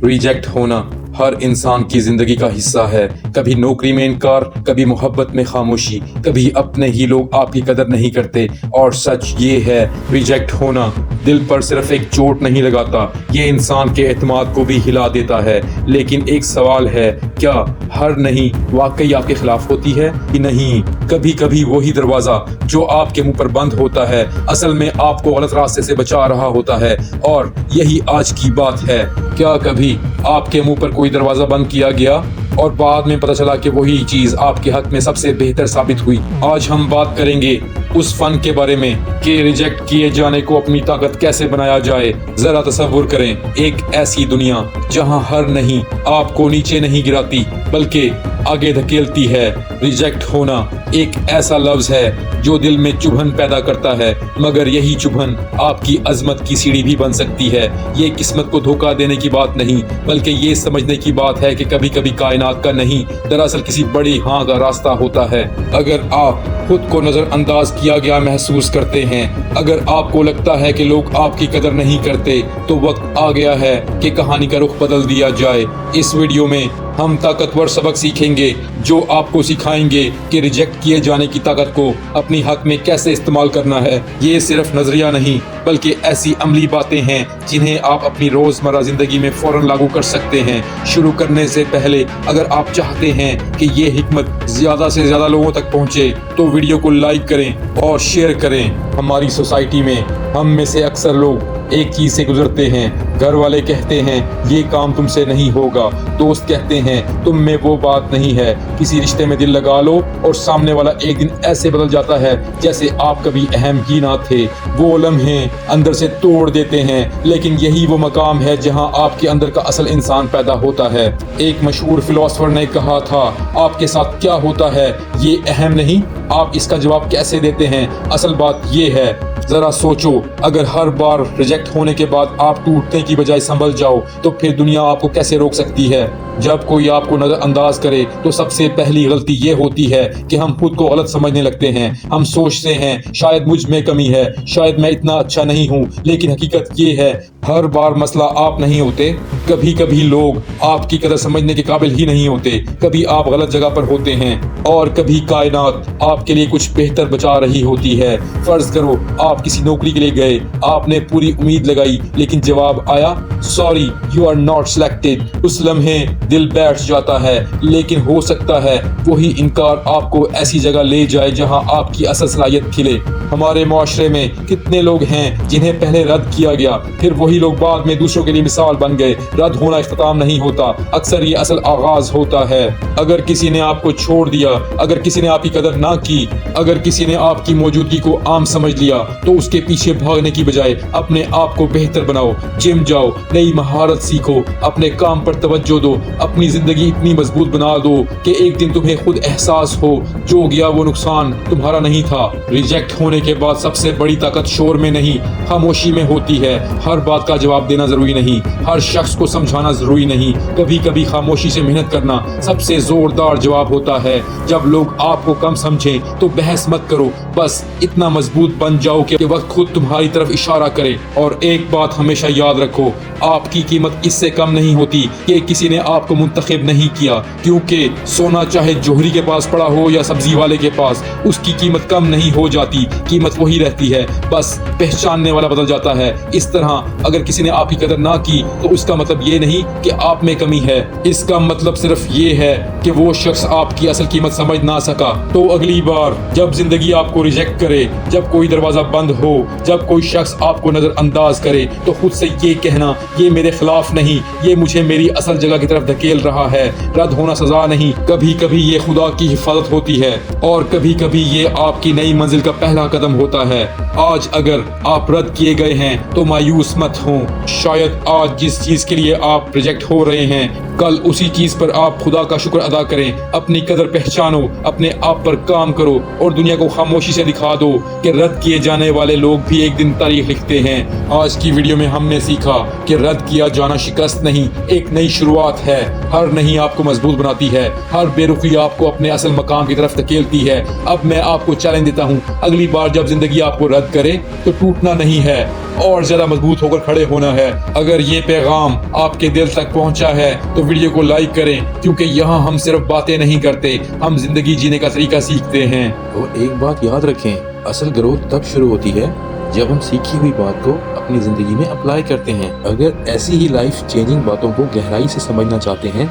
Reject होना हर इंसान की जिंदगी का हिस्सा है। कभी नौकरी में इनकार, कभी मोहब्बत में खामोशी, कभी अपने ही लोग आपकी कदर नहीं करते। और सच ये है, रिजेक्ट होना दिल पर सिर्फ एक चोट नहीं लगाता, ये इंसान के एतमाद को भी हिला देता है। लेकिन एक सवाल है, क्या हर नहीं वाकई आपके खिलाफ होती है कि नहीं? कभी कभी वही दरवाजा जो आपके मुंह पर बंद होता है असल में आपको गलत रास्ते से बचा रहा होता है। और यही आज की बात है। क्या कभी आपके मुंह पर कोई दरवाजा बंद किया गया और बाद में पता चला कि वही चीज आपके हक में सबसे बेहतर साबित हुई? आज हम बात करेंगे उस फन के बारे में कि रिजेक्ट किए जाने को अपनी ताकत कैसे बनाया जाए। जरा तसव्वुर करें, एक ऐसी दुनिया जहां हर नहीं आपको नीचे नहीं गिराती बल्कि आगे धकेलती है। रिजेक्ट होना एक ऐसा लफ्ज है जो दिल में चुभन पैदा करता है, मगर यही चुभन आपकी अजमत की सीढ़ी भी बन सकती है। ये किस्मत को धोखा देने की बात नहीं, बल्कि ये समझने की बात है कि कभी कभी कायनात का नहीं दरअसल किसी बड़ी हाँ का रास्ता होता है। अगर आप खुद को नजरअंदाज किया गया महसूस करते हैं, अगर आपको लगता है कि लोग आपकी कदर नहीं करते, तो वक्त आ गया है कि कहानी का रुख बदल दिया जाए। इस वीडियो में हम ताकतवर सबक सीखेंगे जो आपको सिखाएंगे कि रिजेक्ट किए जाने की ताकत को अपनी हक में कैसे इस्तेमाल करना है। ये सिर्फ नजरिया नहीं बल्कि ऐसी अमली बातें हैं जिन्हें आप अपनी रोजमर्रा जिंदगी में फौरन लागू कर सकते हैं। शुरू करने से पहले अगर आप चाहते हैं कि ये हिकमत ज्यादा से ज्यादा लोगों तक पहुंचे तो वीडियो को लाइक करें और शेयर करें। हमारी सोसाइटी में हम में से अक्सर लोग एक चीज से गुजरते हैं। घर वाले कहते हैं ये काम तुमसे नहीं होगा, दोस्त कहते हैं तुम में वो बात नहीं है, किसी रिश्ते में दिल लगा लो और सामने वाला एक दिन ऐसे बदल जाता है जैसे आप कभी अहम ही ना थे। वो लम्हे अंदर से तोड़ देते हैं, लेकिन यही वो मकाम है जहां आपके अंदर का असल इंसान पैदा होता है। एक मशहूर फिलोसोफर ने कहा था, आपके साथ क्या होता है ये अहम नहीं, आप इसका जवाब कैसे देते हैं असल बात ये है। जरा सोचो, अगर हर बार रिजेक्ट होने के बाद आप टूटने की बजाय संभल जाओ तो फिर दुनिया आपको कैसे रोक सकती है? जब कोई आपको नजरअंदाज करे तो सबसे पहली गलती ये होती है कि हम खुद को गलत समझने लगते हैं। हम सोचते हैं शायद मुझ में कमी है, शायद मैं इतना अच्छा नहीं हूँ, लेकिन हकीकत ये है हर बार मसला आप नहीं होते। कभी कभी लोग आपकी कदर समझने के काबिल ही नहीं होते, कभी आप गलत जगह पर होते हैं और कभी कायनात आपके लिए कुछ बेहतर बचा रही होती है। फर्ज करो आप किसी नौकरी के लिए गए, आपने पूरी उम्मीद लगाई, लेकिन जवाब आया sorry you are not selected. उस लम्हे दिल बैठ जाता है, लेकिन हो सकता है वही इनकार आपको ऐसी जगह ले जाए जहां आपकी असल सलाहियत खिले। हमारे मुआशरे में कितने लोग हैं जिन्हें पहले रद्द किया गया, फिर वही लोग बाद में दूसरों के लिए मिसाल बन गए। रद्द होना इख्तिताम नहीं होता, अक्सर ये असल आगाज होता है। अगर किसी ने आपको छोड़ दिया, अगर किसी ने आपकी कदर ना की, अगर किसी ने आपकी मौजूदगी को आम समझ लिया, तो उसके पीछे भागने की बजाय अपने आप को बेहतर बनाओ। जिम जाओ, नई महारत सीखो, अपने काम पर तवज्जो दो, अपनी जिंदगी इतनी मजबूत बना दो कि एक दिन तुम्हें खुद एहसास हो जो गया वो नुकसान तुम्हारा नहीं था। रिजेक्ट होने के बाद सबसे बड़ी ताकत शोर में नहीं खामोशी में होती है। हर बात का जवाब देना जरूरी नहीं, हर शख्स को समझाना जरूरी नहीं। कभी कभी खामोशी से मेहनत करना सबसे जोरदार जवाब होता है। जब लोग आपको कम समझें तो बहस मत करो, बस इतना मजबूत बन जाओ कि वक्त खुद तुम्हारी तरफ इशारा करे। और एक बात हमेशा याद रखो, आपकी कीमत इससे कम नहीं होती कि किसी ने आपको मुंतखब नहीं किया, क्योंकि सोना चाहे जोहरी के पास पड़ा हो या सब्जी वाले के पास, उसकी कीमत कम नहीं हो जाती, कीमत वही रहती है, बस पहचानने वाला बदल जाता है। इस तरह अगर किसी ने आपकी कदर ना की तो उसका मतलब ये नहीं कि आप में कमी है, इसका मतलब सिर्फ ये है कि वो शख्स आपकी असल कीमत समझ ना सका। तो अगली बार जब जिंदगी आपको रिजेक्ट करे, जब कोई दरवाजा बंद हो, जब कोई शख्स आपको नजरअंदाज करे, तो खुद से ये कहना ये मेरे खिलाफ नहीं, ये मुझे मेरी असल जगह की तरफ धकेल रहा है। रद्द होना सजा नहीं, कभी कभी ये खुदा की हिफाजत होती है और कभी कभी ये आपकी नई मंजिल का पहला कदम होता है। आज अगर आप रद्द किए गए हैं तो मायूस मत हो, शायद आज जिस चीज के लिए आप रिजेक्ट हो रहे हैं कल उसी चीज पर आप खुदा का शुक्र अदा करें। अपनी कदर पहचानो, अपने आप पर काम करो और दुनिया को खामोशी से दिखा दो कि रद्द किए जाने वाले लोग भी एक दिन तारीख लिखते हैं। आज की वीडियो में हमने सीखा कि रद्द किया जाना शिकस्त नहीं, एक नई शुरुआत है। हर नहीं आपको मजबूत बनाती है, हर बेरुखी आपको अपने असल मकाम की तरफ धकेलती है। अब मैं आपको चैलेंज देता हूँ, अगली बार जब जिंदगी आपको रद्द मदद करे तो टूटना नहीं है और ज्यादा मजबूत होकर खड़े होना है। अगर ये पैगाम आपके दिल तक पहुंचा है तो वीडियो को लाइक करें, क्योंकि यहाँ हम सिर्फ बातें नहीं करते, हम जिंदगी जीने का तरीका सीखते हैं। और एक बात याद रखें, असल ग्रोथ तब शुरू होती है जब हम सीखी हुई बात को अपनी जिंदगी में अप्लाई करते हैं। अगर ऐसी ही लाइफ चेंजिंग बातों को गहराई से समझना चाहते हैं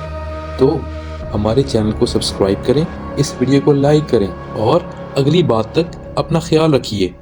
तो हमारे चैनल को सब्सक्राइब करें, इस वीडियो को लाइक करें और अगली बात तक अपना ख्याल रखिए।